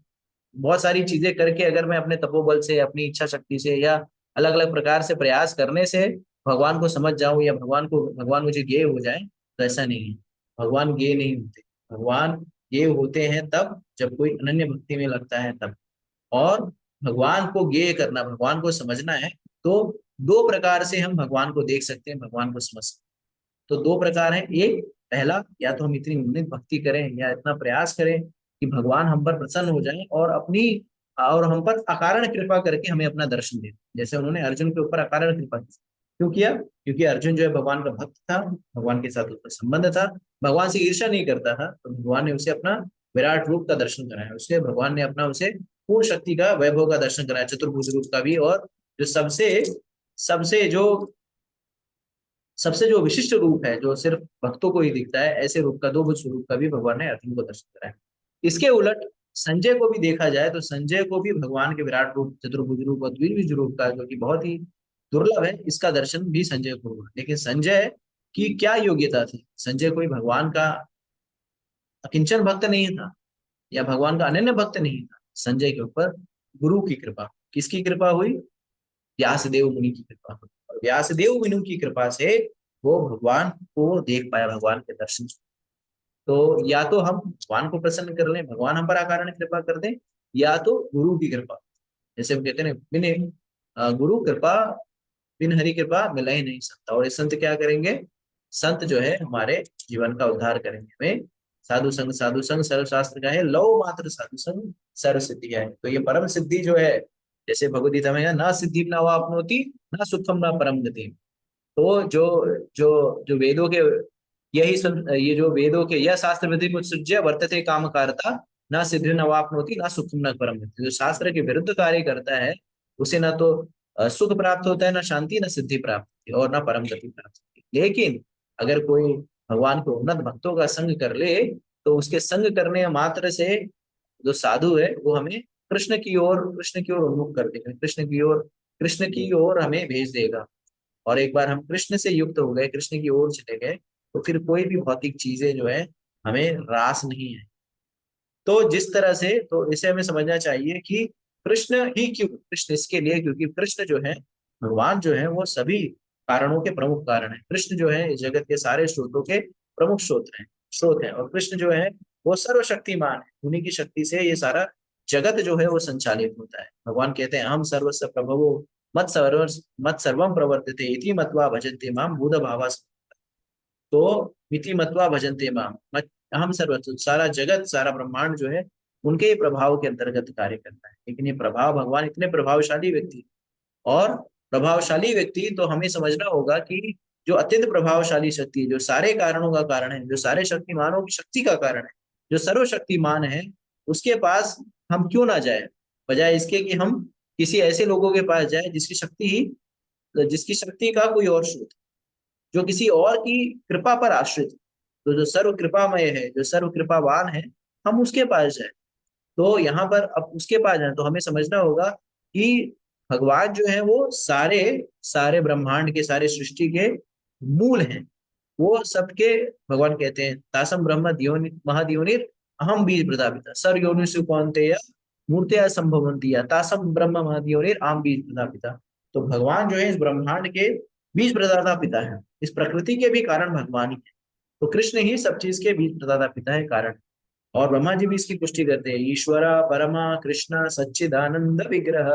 बहुत सारी चीजें करके, अगर मैं अपने तपोबल से, अपनी इच्छा शक्ति से, या अलग अलग प्रकार से प्रयास करने से भगवान को समझ जाऊं, या भगवान मुझे ज्ञेय हो जाए, तो ऐसा नहीं है। भगवान ज्ञेय नहीं होते। भगवान ज्ञेय होते हैं तब जब कोई अनन्य भक्ति में लगता है तब। और भगवान को ज्ञेय करना, भगवान को समझना है, तो दो प्रकार से हम भगवान को देख सकते हैं, भगवान को समझ सकते हैं। तो दो प्रकार हैं। एक, पहला, या तो हम इतनी उन्नत भक्ति करें या इतना प्रयास करें कि भगवान हम पर प्रसन्न हो जाएं और हम पर अकारण कृपा करके हमें अपना दर्शन दे। जैसे उन्होंने अर्जुन के ऊपर अकारण कृपा की। क्यों किया? क्योंकि अर्जुन जो है भगवान का भक्त था, भगवान के साथ उसका संबंध था, भगवान से ईर्ष्या नहीं करता था, तो भगवान ने उसे अपना विराट रूप का दर्शन कराया। उसे भगवान ने अपना उसे पूर्ण शक्ति का, वैभव का दर्शन कराया, चतुर्भुज रूप का भी। और जो सबसे सबसे जो सबसे जो विशिष्ट रूप है, जो सिर्फ भक्तों को ही दिखता है, ऐसे रूप का, दो भुज स्वरूप का भी भगवान ने अर्जुन को दर्शन कराया। इसके उलट संजय को भी देखा जाए तो संजय को भी भगवान के विराट रूप, चतुर्भुज रूप और द्विभुज रूप का, जो कि बहुत ही दुर्लभ है, इसका दर्शन भी संजय को हुआ। लेकिन संजय की क्या योग्यता थी? संजय कोई भगवान का अकिंचन भक्त नहीं था, या भगवान का अनन्य भक्त नहीं था। संजय के ऊपर गुरु की कृपा, किसकी कृपा हुई? व्यासदेव मुनि की कृपा हुई। और व्यासदेव मुनि की कृपा से वो भगवान को देख पाया, भगवान के दर्शन। तो या तो हम भगवान को प्रसन्न कर लें, भगवान हम पर अकारण कृपा कर दें, या तो गुरु की कृपा। जैसे हम कहते हैं, बिन गुरु कृपा, बिन हरि कृपा मिला ही नहीं सकता। और ये संत क्या करेंगे? संत जो है हमारे जीवन का उद्धार करेंगे। हमें साधु संग सर्व शास्त्र का है, लव मात्र साधु संग सर्व सिद्धि है। तो ये परम सिद्धि जो है, जैसे भगवदगीता में है, ना सिद्धि न वापनोति ना सुखम ना परम गति। तो जो जो जो वेदों के ये जो वेदों के यह शास्त्र विधि मुत्सृज्य वर्तते काम कारता ना सिद्धि न वापनोति ना सुखम न परम गति। जो शास्त्र के विरुद्ध कार्य करता है, उसे ना तो सुख प्राप्त होता है, ना शांति, ना सिद्धि प्राप्त होती है, और ना परम गति प्राप्त होती है। लेकिन अगर कोई भगवान के उन्नत भक्तों का संग कर ले, तो उसके संग करने मात्र से जो साधु है वो हमें कृष्ण की ओर उन्मुख कर देगा, कृष्ण की ओर हमें भेज देगा। और एक बार हम कृष्ण से युक्त हो गए, कृष्ण की ओर चले गए, तो फिर कोई भी भौतिक चीजें जो है हमें रास नहीं है। तो जिस तरह से, तो इसे हमें समझना चाहिए कि कृष्ण ही क्यों? कृष्ण इसके लिए क्योंकि कृष्ण जो है, भगवान जो है, वो सभी कारणों के प्रमुख कारण है। कृष्ण जो है इस जगत के सारे स्रोतों के प्रमुख स्रोत है। और कृष्ण जो है वो सर्वशक्तिमान है। उन्हीं की शक्ति से ये सारा जगत जो है वो संचालित होता है। भगवान कहते हैं, हम सर्वस्व प्रभवो मत सर्वम प्रवर्तते इति मत्वा भजन्ते माम भूत भावा। तो इति मत्वा भजन्ते माम, हम सर्वस्व, सारा जगत, सारा ब्रह्मांड जो है उनके ही प्रभाव के अंतर्गत कार्य करता है। लेकिन ये प्रभाव, भगवान इतने प्रभावशाली व्यक्ति, और प्रभावशाली व्यक्ति तो हमें समझना होगा कि जो अत्यंत प्रभावशाली शक्ति है, जो सारे कारणों का कारण है, जो सारे शक्तिमानों की शक्ति का कारण है, जो सर्वशक्तिमान है, उसके पास हम क्यों ना जाए? बजाय इसके कि हम किसी ऐसे लोगों के पास जाए जिसकी शक्ति का कोई और स्रोत, जो किसी और की कृपा पर आश्रित, तो जो सर्व कृपामय है, जो सर्व कृपावान है, हम उसके पास जाए। तो यहाँ पर अब उसके पास जाए तो हमें समझना होगा कि भगवान जो है वो सारे सारे ब्रह्मांड के, सारे सृष्टि के मूल हैं। वो सबके, भगवान कहते हैं, तासम ब्रह्म द्योनि महाद्योनिर अहम बीज प्रदापिता सर योनिषु कौन्तेय मूर्तिया संभवंती तासम ब्रह्म महाद्योनिर आम बीज प्रदापिता। तो भगवान जो है इस ब्रह्मांड के बीज प्रदाता पिता है। इस प्रकृति के भी कारण भगवान ही है। तो कृष्ण ही सब चीज के बीज प्रदाता पिता है, कारण। और ब्रह्मा जी भी इसकी पुष्टि करते हैं, ईश्वरा परमा कृष्ण सच्चिदानंद विग्रह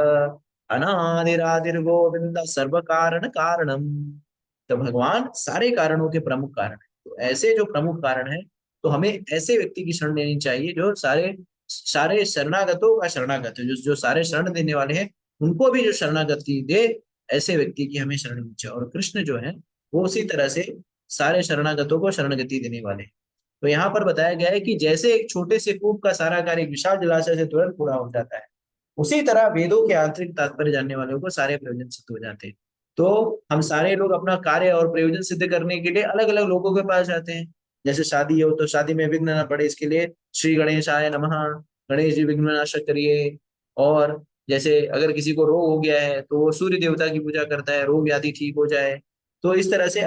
अनादिरादिर गोविंद सर्व कारण कारणम। तो भगवान सारे कारणों के प्रमुख कारण है। तो ऐसे जो प्रमुख कारण है, तो हमें ऐसे व्यक्ति की शरण लेनी चाहिए जो सारे सारे शरणागतों का शरणागत है, जो जो सारे शरण देने वाले हैं उनको भी जो शरणागति दे, ऐसे व्यक्ति की हमें शरण लेनी चाहिए। और कृष्ण जो है वो उसी तरह से सारे शरणागतों को शरणगति देने वाले। तो यहाँ पर बताया गया है कि जैसे एक छोटे से कूप का सारा कार्य एक विशाल जलाशय से तुरंत पूरा हो जाता है, उसी तरह वेदों के आंतरिक तात्पर्य जानने वालों को सारे प्रयोजन सिद्ध हो जाते हैं। तो हम सारे लोग अपना कार्य और प्रयोजन सिद्ध करने के लिए अलग अलग लोगों के पास जाते हैं। जैसे शादी हो तो शादी में विघ्न न पड़े इसके लिए श्री गणेशाय नमः, गणेश जी विघ्न नाशक करिए। और जैसे अगर किसी को रोग हो गया है तो वो सूर्य देवता की पूजा करता है, रोग व्याधि ठीक हो जाए। तो इस तरह से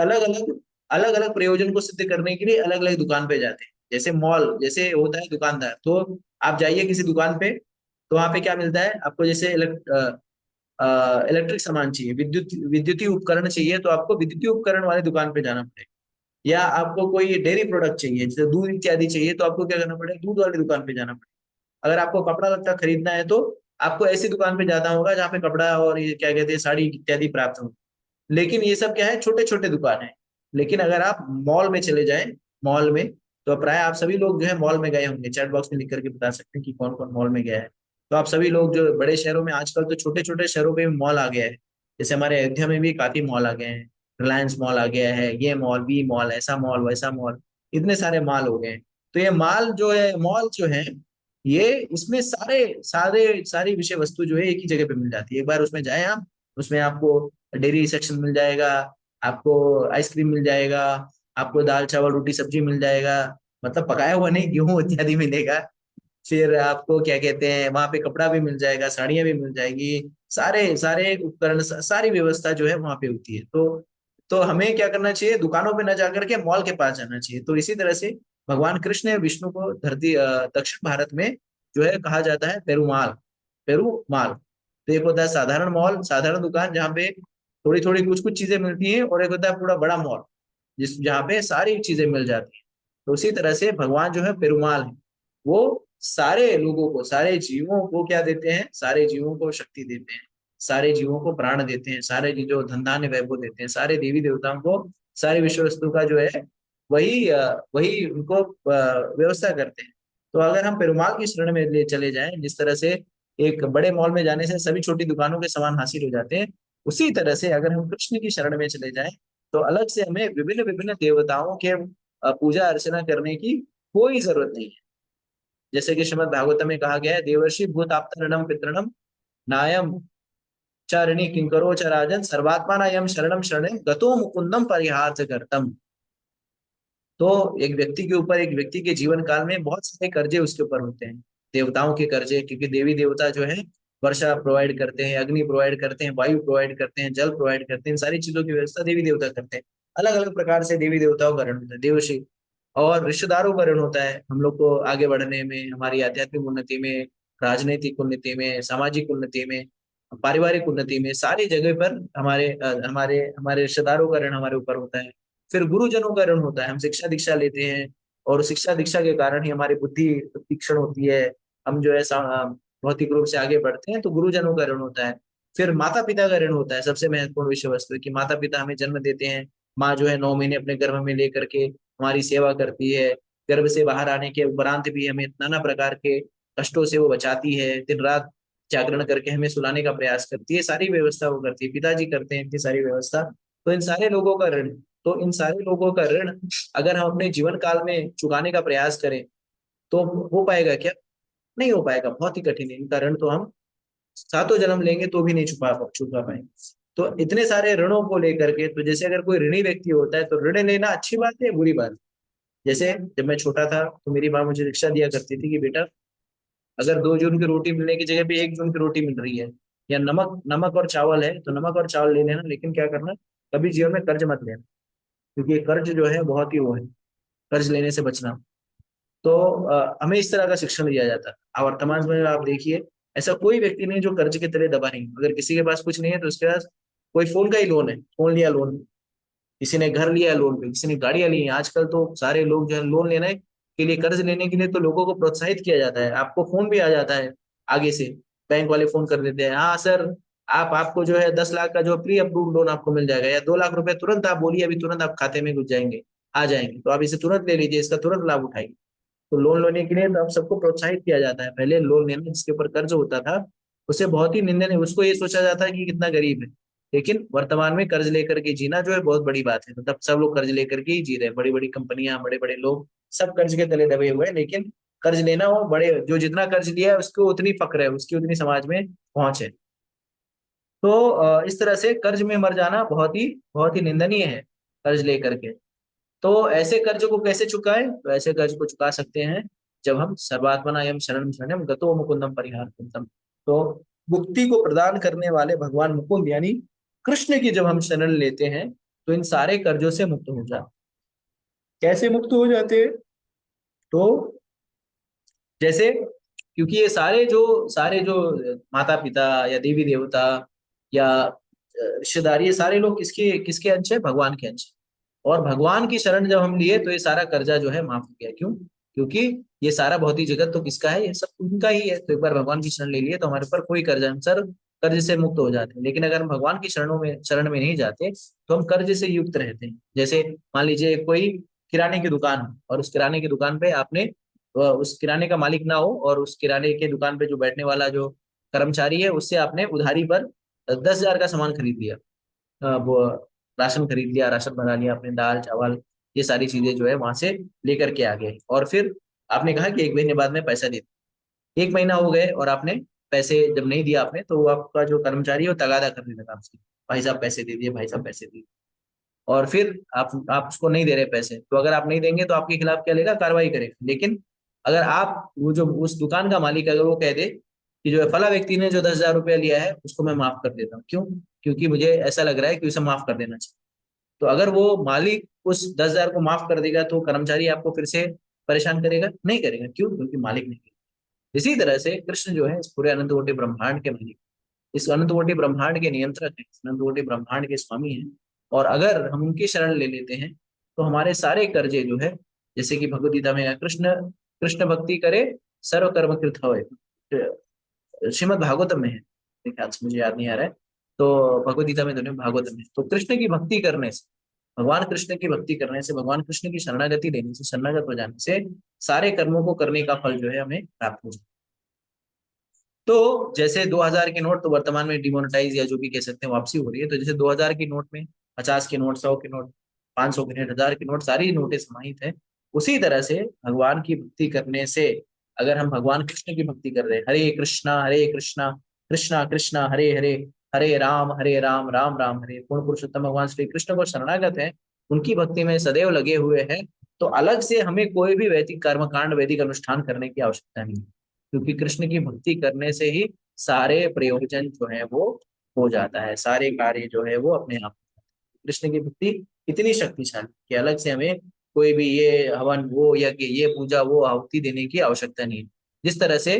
अलग अलग प्रयोजन को सिद्ध करने के लिए अलग अलग दुकान पे जाते हैं। जैसे मॉल जैसे होता है दुकानदार, तो आप जाइए किसी दुकान पे, तो वहां पे क्या मिलता है आपको, जैसे इलेक्ट्रिक सामान चाहिए, विद्युतीय उपकरण चाहिए, तो आपको विद्युतीय उपकरण वाले दुकान पे जाना पड़ेगा। या आपको कोई डेयरी प्रोडक्ट चाहिए जैसे दूध इत्यादि चाहिए, तो आपको क्या करना पड़ेगा, दूध वाली दुकान पे जाना पड़ेगा। अगर आपको कपड़ा लत्ता खरीदना है तो आपको ऐसी दुकान पे जाना होगा जहाँ पे कपड़ा और ये क्या कहते हैं साड़ी इत्यादि प्राप्त हो। लेकिन ये सब क्या है, छोटे छोटे दुकान है। लेकिन अगर आप मॉल में चले जाएं, मॉल में, तो प्राय आप सभी लोग जो है मॉल में गए होंगे, चैट बॉक्स में लिख करके बता सकते हैं कि कौन कौन मॉल में गया है। तो आप सभी लोग जो बड़े शहरों में, आजकल तो छोटे छोटे शहरों पे भी मॉल आ गया है। जैसे हमारे अयोध्या में भी काफी मॉल आ गए हैं, रिलायंस मॉल आ गया है, ये मॉल वी मॉल, ऐसा मॉल वैसा मॉल, इतने सारे मॉल हो गए हैं। तो ये माल जो है, मॉल जो है, ये इसमें सारे सारे सारी विषय वस्तु जो है एक ही जगह पे मिल जाती है। एक बार उसमें जाए आप, उसमें आपको डेयरी सेक्शन मिल जाएगा, आपको आइसक्रीम मिल जाएगा, आपको दाल चावल रोटी सब्जी मिल जाएगा, मतलब पकाया हुआ नहीं, गेहूं इत्यादि मिलेगा। फिर आपको क्या कहते हैं, वहां पे कपड़ा भी मिल जाएगा, साड़ियां भी मिल जाएगी, सारे सारे उपकरण, सारी व्यवस्था जो है वहां पे होती है। तो हमें क्या करना चाहिए, दुकानों पे न जाकर के मॉल के पास जाना चाहिए। तो इसी तरह से भगवान कृष्ण ने विष्णु को धरती दक्षिण भारत में जो है कहा जाता है पेरुमाल, पेरुमाल। तो एक होता है साधारण मॉल, साधारण दुकान जहाँ पे थोड़ी थोड़ी कुछ कुछ चीजें मिलती हैं, और एक होता है पूरा बड़ा मॉल जिस जहाँ पे सारी चीजें मिल जाती हैं। तो उसी तरह से भगवान जो है पेरुमाल है, वो सारे लोगों को, सारे जीवों को क्या देते हैं, सारे जीवों को शक्ति देते हैं, सारे जीवों को प्राण देते हैं, सारे जो धन धान्य वैभव देते हैं, सारे देवी देवताओं को, सारे विश्व वस्तु का जो है वही उनको व्यवस्था करते हैं। तो अगर हम पेरुमाल की शरण में ले चले जाएं, जिस तरह से एक बड़े मॉल में जाने से सभी छोटी दुकानों के सामान हासिल हो जाते हैं, उसी तरह से अगर हम कृष्ण की शरण में चले जाएं, तो अलग से हमें विभिन्न विभिन्न देवताओं के पूजा अर्चना करने की कोई जरूरत नहीं है। जैसे कि श्रीमद् भागवत में कहा गया है, देवर्षि भूताप्तरणम पितरणम नायम चारिणी किंकरो च राजन सर्वात्मा यम शरणम शरणम गतो मुकुंदम परिहार्थ करतम। तो एक व्यक्ति के ऊपर, एक व्यक्ति के जीवन काल में बहुत सारे कर्जे उसके ऊपर होते हैं, देवताओं के कर्जे, क्योंकि देवी देवता जो है वर्षा प्रोवाइड करते हैं, अग्नि प्रोवाइड करते हैं, वायु प्रोवाइड करते हैं, जल प्रोवाइड करते हैं, इन सारी चीजों की व्यवस्था देवी देवता करते हैं। अलग अलग प्रकार से देवी देवताओं का ऋण होता है, देवश्री। और रिश्तेदारों का ऋण होता है हम लोग को आगे बढ़ने में, हमारी आध्यात्मिक उन्नति में, राजनीतिक उन्नति में, सामाजिक उन्नति में, पारिवारिक उन्नति में, सारी जगह पर हमारे हमारे रिश्तेदारों का ऋण हमारे ऊपर होता है। फिर गुरुजनों का ऋण होता है, हम शिक्षा दीक्षा लेते हैं, और शिक्षा दीक्षा के कारण ही हमारी बुद्धि तीक्ष्ण होती है, हम जो है भौतिक रूप से आगे बढ़ते हैं, तो गुरुजनों का ऋण होता है। फिर माता पिता का ऋण होता है, सबसे महत्वपूर्ण विषय वस्तु है कि माता पिता हमें जन्म देते हैं, माँ जो है 9 महीने अपने गर्भ में लेकर के हमारी सेवा करती है, गर्भ से बाहर आने के उपरांत भी हमें नाना प्रकार के कष्टों से वो बचाती है, दिन रात जागरण करके हमें सुलाने का प्रयास करती है, सारी व्यवस्था वो करती है, पिताजी करते हैं इतनी सारी व्यवस्था। तो इन सारे लोगों का ऋण, तो इन सारे लोगों का ऋण अगर हम अपने जीवन काल में चुकाने का प्रयास करें, तो हो पाएगा क्या? नहीं हो पाएगा, बहुत ही कठिन है। इनका ऋण तो हम सातों जन्म लेंगे तो भी नहीं चुका पाएंगे। तो इतने सारे ऋणों को लेकर के, तो जैसे अगर कोई ऋणी व्यक्ति होता है, तो ऋण लेना अच्छी बात है बुरी बात है? जैसे जब मैं छोटा था तो मेरी माँ मुझे शिक्षा दिया करती थी कि बेटा, अगर 2 जून की रोटी मिलने की जगह पे 1 जून की रोटी मिल रही है, या नमक नमक और चावल है तो नमक और चावल ले लेना, लेकिन क्या करना, कभी जीवन में कर्ज मत लेना, क्योंकि कर्ज जो है बहुत ही वो है, कर्ज लेने से बचना। तो हमें इस तरह का शिक्षण दिया जाता है। अब वर्तमान समय में आप देखिए, ऐसा कोई व्यक्ति नहीं जो कर्ज के तले दबा नहीं। अगर किसी के पास कुछ नहीं है तो उसके पास कोई फोन का ही लोन है, फोन लिया लोन, किसी ने घर लिया लोन पे, किसी ने गाड़ियां ली हैं। आजकल तो सारे लोग जो है लोन लेने के लिए, कर्ज लेने के लिए, तो लोगों को प्रोत्साहित किया जाता है। आपको फोन भी आ जाता है आगे से, बैंक वाले फोन कर देते हैं, हाँ सर, आपको जो है 10 लाख का जो प्री अप्रूव लोन आपको मिल जाएगा, या 2 लाख रुपए तुरंत आप बोलिए, अभी तुरंत आप खाते में घुस जाएंगे, आ जाएंगे, तो आप इसे तुरंत ले लीजिए, इसका तुरंत लाभ उठाइए। तो लोन लेने के लिए तो अब सबको प्रोत्साहित किया जाता है। पहले लोन लेना जिसके ऊपर कर्ज होता था, उसे बहुत ही निंदनीय, उसको ये सोचा जाता है कि कितना गरीब है। लेकिन वर्तमान में कर्ज लेकर के जीना जो है बहुत बड़ी बात है। मतलब सब लोग कर्ज लेकर के ही जी रहे हैं, बड़ी बड़ी कंपनियां, बड़े बड़े लोग सब कर्ज के तले दबे हुए हैं। लेकिन कर्ज लेना हो, बड़े जो जितना कर्ज लिया है उसको उतनी फक्र है, उसकी उतनी समाज में पहुंच है। तो इस तरह से कर्ज में मर जाना बहुत ही निंदनीय है कर्ज लेकर के। तो ऐसे कर्ज को कैसे चुकाएं? तो ऐसे कर्ज को चुका सकते हैं जब हम सर्वात्मना यम शरणम शरणम गतो मुकुंदम परिहार कुंतम। तो मुक्ति को प्रदान करने वाले भगवान मुकुंद यानी कृष्ण की जब हम शरण लेते हैं तो इन सारे कर्जों से मुक्त हो जाते। कैसे मुक्त हो जाते हैं? तो जैसे, क्योंकि ये सारे जो माता पिता या देवी देवता या रिश्तेदार, ये सारे लोग किसके किसके अंश है? भगवान के अंश। और भगवान की शरण जब हम लिए तो ये सारा कर्जा जो है माफ हो गया। क्यों? क्योंकि ये सारा भौतिक जगत तो किसका है? ये सब उनका ही है। तो एक बार भगवान की शरण ले लिए तो हमारे ऊपर कोई कर्जा, हम सर कर्ज से मुक्त हो जाते हैं। लेकिन अगर हम भगवान की शरण में नहीं जाते तो हम कर्ज से युक्त रहते हैं। जैसे मान लीजिए कोई किराने की दुकान हो और उस किराने की दुकान पे आपने उस किराने का मालिक ना हो और उस किराने के दुकान पे जो बैठने वाला जो कर्मचारी है उससे आपने उधारी पर 10,000 का सामान खरीद लिया। वो राशन खरीद लिया, राशन बना लिया आपने, दाल चावल ये सारी चीजें जो है वहां से लेकर के आ गए। और फिर आपने कहा कि 1 महीने बाद में पैसा दे दो। 1 महीना हो गए और आपने पैसे जब नहीं दिया आपने, तो वो आपका जो कर्मचारी है वो तगादा करने लगा आपसे, भाई साहब पैसे दे दिए, भाई साहब पैसे दिए। और फिर आप उसको नहीं दे रहे पैसे, तो अगर आप नहीं देंगे तो आपके खिलाफ क्या लेगा? कार्रवाई करेगा। लेकिन अगर आप वो जो उस दुकान का मालिक अगर वो कह दे कि जो है फला व्यक्ति ने जो 10,000 रुपया लिया है उसको मैं माफ कर देता हूँ, क्यों? क्योंकि मुझे ऐसा लग रहा है कि उसे माफ कर देना चाहिए। तो अगर वो मालिक उस 10,000 को माफ कर देगा तो कर्मचारी आपको फिर से परेशान करेगा? नहीं करेगा। क्यों? क्योंकि मालिक नहीं करेगा। इसी तरह से कृष्ण जो है इस पूरे अनंत कोटि ब्रह्मांड के मालिक, इस अनंत कोटि ब्रह्मांड के नियंत्रक है, इस अनंत कोटि ब्रह्मांड के स्वामी हैं। और अगर हम उनकी शरण ले लेते हैं तो हमारे सारे कर्जे जो है, जैसे कि भगवद गीता में है, कृष्ण कृष्ण भक्ति करे सर्व कर्म कृत होए, श्रीमद् भागवतम में है, मेरे ख्याल से मुझे याद नहीं आ रहा है। तो भगवद गीता में तो नहीं, भागवतम में। तो कृष्ण की भक्ति करने से, भगवान कृष्ण की भक्ति करने से, भगवान कृष्ण की शरणागति लेने से, शरणागत हो जाने से सारे कर्मों को करने का फल जो है हमें प्राप्त हो जाए। तो जैसे 2,000 के नोट तो वर्तमान में डिमोनेटाइज या जो भी कह सकते हैं वापसी हो रही है। तो जैसे 2,000 के नोट में 50 के नोट, 100 के नोट, 500 के नोट, 1,000 के नोट, सारी नोटें समाहित है। उसी तरह से भगवान की भक्ति करने से, अगर हम भगवान कृष्ण की भक्ति कर रहे हैं, हरे कृष्णा कृष्णा कृष्णा हरे हरे, हरे राम राम राम हरे, पूर्ण पुरुषोत्तम भगवान श्री कृष्ण को शरणागत है, उनकी भक्ति में सदैव लगे हुए हैं, तो अलग से हमें कोई भी वैदिक कर्मकांड, वैदिक अनुष्ठान करने की आवश्यकता नहीं है। क्योंकि कृष्ण की भक्ति करने से ही सारे प्रयोजन जो है वो हो जाता है, सारे कार्य जो है वो अपने आप। कृष्ण की भक्ति इतनी शक्तिशाली कि अलग से हमें कोई भी ये हवन वो या कि ये पूजा वो आहुति देने की आवश्यकता नहीं है। जिस तरह से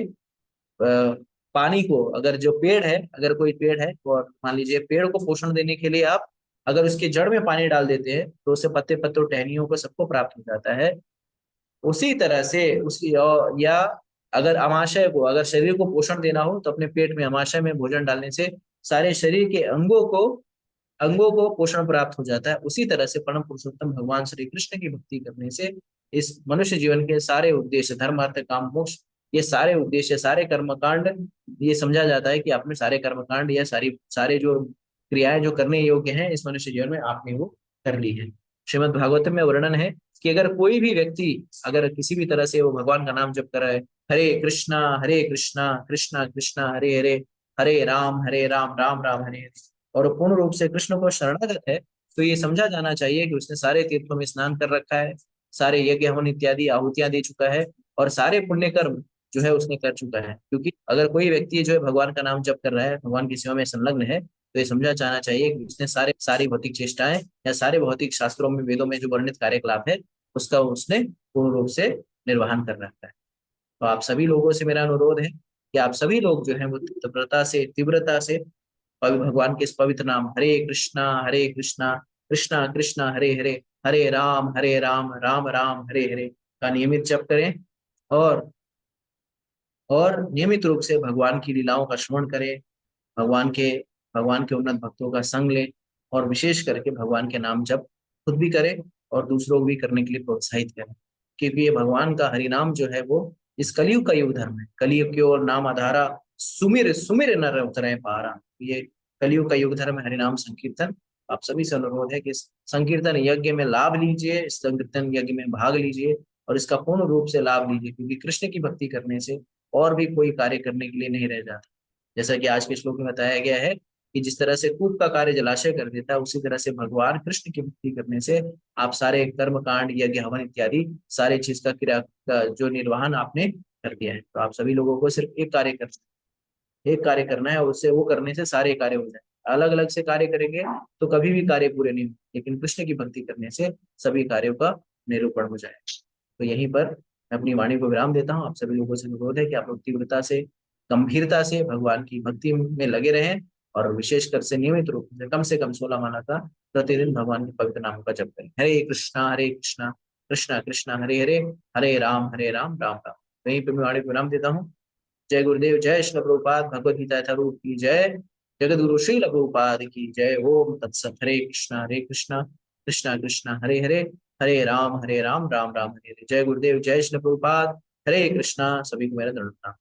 पानी को, अगर जो पेड़ है, अगर कोई पेड़ है और मान लीजिए पेड़ को पोषण देने के लिए आप अगर उसके जड़ में पानी डाल देते हैं तो उससे पत्ते पत्तों टहनियों को सबको प्राप्त हो जाता है। उसी तरह से उसकी या अगर अमाशय को, अगर शरीर को पोषण देना हो तो अपने पेट में अमाशय में भोजन डालने से सारे शरीर के अंगों को पोषण प्राप्त हो जाता है। उसी तरह से परम पुरुषोत्तम भगवान श्री कृष्ण की भक्ति करने से इस मनुष्य जीवन के सारे उद्देश्य, धर्म अर्थ काम मोक्ष, ये सारे उद्देश्य, सारे कर्मकांड, ये समझा जाता है कि आपने सारे कर्मकांड या सारे जो क्रियाएं जो करने योग्य हैं इस मनुष्य जीवन में आपने वो कर ली है। श्रीमद् भागवतम में वर्णन है कि अगर कोई भी व्यक्ति अगर किसी भी तरह से वो भगवान का नाम जप कर रहा है, हरे कृष्णा कृष्णा कृष्णा हरे हरे, हरे राम राम राम हरे हरे, और वो पूर्ण रूप से कृष्ण को शरणागत है, तो ये समझा जाना चाहिए कि उसने सारे तीर्थों में स्नान कर रखा है, सारे यज्ञ हवन इत्यादि आहुतियां दे चुका है, और सारे पुण्य कर्म जो है उसने कर चुका है। क्योंकि अगर कोई व्यक्ति जो है भगवान का नाम जप कर रहा है, भगवान की सेवा में संलग्न है, तो ये समझा जाना चाहिए कि उसने सारी भौतिक चेष्टाएं या सारे भौतिक शास्त्रों में, वेदों में जो वर्णित कार्यकलाप है उसका उसने पूर्ण रूप से निर्वहन कर रखा है। तो आप सभी लोगों से मेरा अनुरोध है कि आप सभी लोग जो है वो तीव्रता से भगवान के इस पवित्र नाम हरे कृष्णा कृष्णा कृष्णा हरे हरे, हरे राम राम राम हरे हरे का नियमित जप करें। और नियमित रूप से भगवान की लीलाओं का श्रवण करें, भगवान के भगवान के उन्नत भक्तों का संग लें, और विशेष करके भगवान के नाम जप खुद भी करें और दूसरों को भी करने के लिए प्रोत्साहित करें। क्योंकि ये भगवान का हरि नाम जो है वो इस कलयुग का युग धर्म है। कलयुग की ओर नाम आधारा, सुमिर सुमिर नर उतरे पारा। ये कलयुग का युग धर्म हरिनाम संकीर्तन। आप सभी से अनुरोध है कि इस संकीर्तन यज्ञ में लाभ लीजिए, इस संकीर्तन यज्ञ में भाग लीजिए और इसका पूर्ण रूप से लाभ लीजिए, क्योंकि कृष्ण की भक्ति करने से और भी कोई कार्य करने के लिए नहीं रह जाता। जैसा कि आज के श्लोक में बताया गया है कि जिस तरह से कूप का कार्य जलाशय कर देता है, उसी तरह से भगवान कृष्ण की भक्ति करने से आप सारे कर्म कांड, यज्ञ, हवन इत्यादि सारे चीज का क्रिया का जो निर्वहन आपने कर दिया है। तो आप सभी लोगों को सिर्फ एक कार्य करना है और उससे वो करने से सारे कार्य हो जाए। अलग अलग से कार्य करेंगे तो कभी भी कार्य पूरे नहीं होंगे, लेकिन कृष्ण की भक्ति करने से सभी कार्यों का निरूपण हो जाए। तो यहीं पर मैं अपनी वाणी को विराम देता हूँ। आप सभी लोगों से अनुरोध है कि आप लोग तीव्रता से, गंभीरता से भगवान की भक्ति में लगे रहें और विशेषकर से नियमित रूप से कम 16 माला का प्रतिदिन भगवान के पवित्र नामों का जप करें। हरे कृष्णा कृष्णा कृष्णा हरे हरे, हरे राम राम राम। वहीं पर मैं वाणी को विराम देता हूँ। जय गुरुदेव, जय श्री प्रभुपाद, भगवद गीता यथारूप की जय। जगद्गुरु श्री प्रभुपाद की जय। ओम तत्सत। हरे कृष्णा कृष्णा कृष्णा हरे हरे, हरे राम राम राम हरे हरे। जय गुरुदेव, जय श्री प्रभुपाद। हरे कृष्णा। सभी को मेरा दंडवत प्रणाम।